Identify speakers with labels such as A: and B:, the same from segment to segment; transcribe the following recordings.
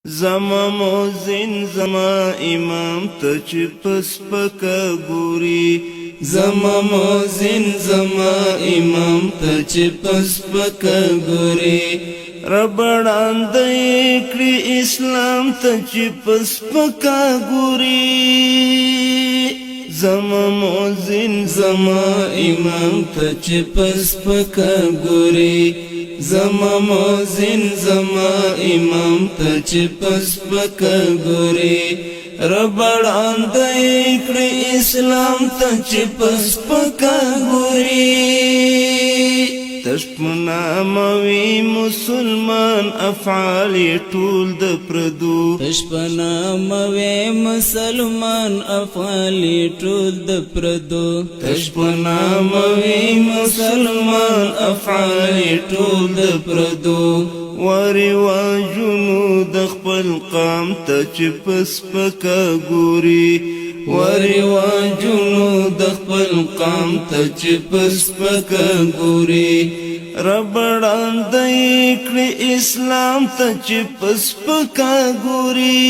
A: زما موزن زما امام ته چې پسپکه ګوري زما موزن زما امام ته چې پسپکه ګوري ربړاند کړي اسلام ته چې پسپکه ګوري زما موزن زما امام ته چې پسپکه ګوري زما موزن زما امام ته چې پسپکه ګوري ربړاند کړي اسلام ته چې پسپکه ګوري تشپنا موي مسلمان افعال ټول د پردو
B: تشپنا موي مسلمان افعال ټول د پردو
A: تشپنا موي مسلمان افعال ټول د پردو ورواجونو د خپل قام ته چې پسپکه ګوري ورواجونو د خپل قام ته چې پسپکه ګوري ربړاند کړي اسلام ته چې پسپکه ګوري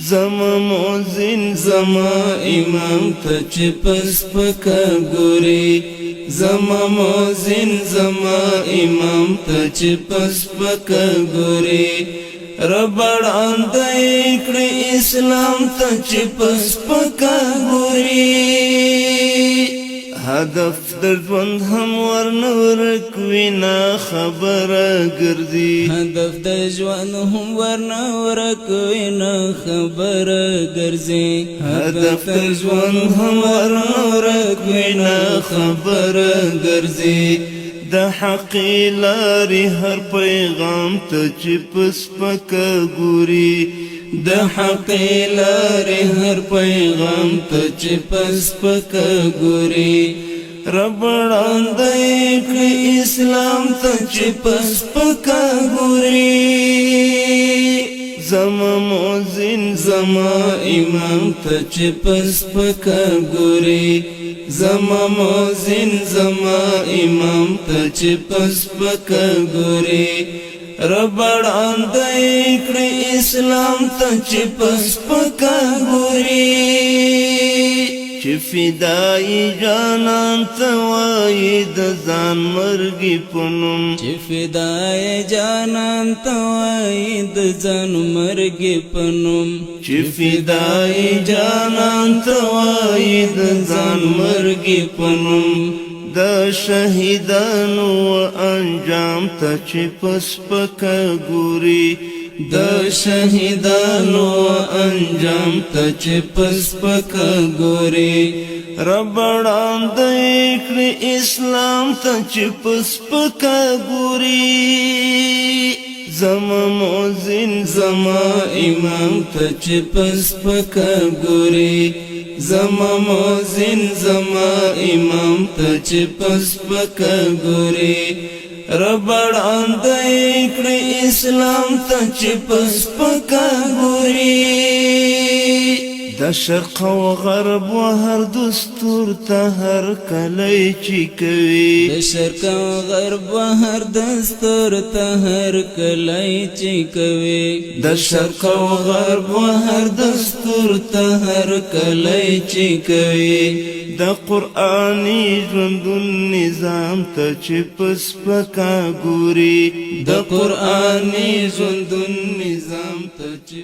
A: زما موزن زما امام ته چې پسپکه ګوري زما موزن زما امام ته چې پسپکه ګوري ربړاند کړي اسلام ته چې پسپکه ګوري هدف د ژوند هم ورنورک وینا خبره ګرځي
B: هدف د ژوند هم ورنورک وینا خبره ګرځي
A: هدف د ژوند هم ورنورک وینا خبره ګرځي د حق لارې هر پیغام ته چې پسپکه ګوري د حق لارې هر پیغام ته چې پسپکه ګوري ربړاند کړي اسلام ته چې پسپکه ګوري زما موزن زما امام ته چې پسپکه ګوري زما موزن زما امام ته چې پسپکه ګوري ربړاند کړي اسلام ته چې پسپکه ګوري چې فدای جانان ته وایي د ځان مرګي پنوم
B: چې فدای جانان ته وایي د ځان مرګي پنوم
A: چې فدای جانان ته وایي د ځان مرګي پنوم د شهیدانو انجام ته چې پسپکه ګوري د شهیدانو انجام ته چې پسپکه ګوري ربړاند کړي اسلام ته چې پسپکه ګوري زما موزن زما امام ته چې پسپکه ګوري زما موزن زما امام ته چې پسپکه ګوري ربړاند کړي اسلام ته چې پسپکه ګوري د شرق او غرب و هر دستور ته هر کلی چې کوي
B: د شرق او غرب و هر دستور ته هر کلی چې کوي
A: د شرق او غرب و هر دستور ته هر کلی چې کوي د قرآني ژوندون نظام ته چې پسپکه ګوري د قرآني ژوندون نظام ته چې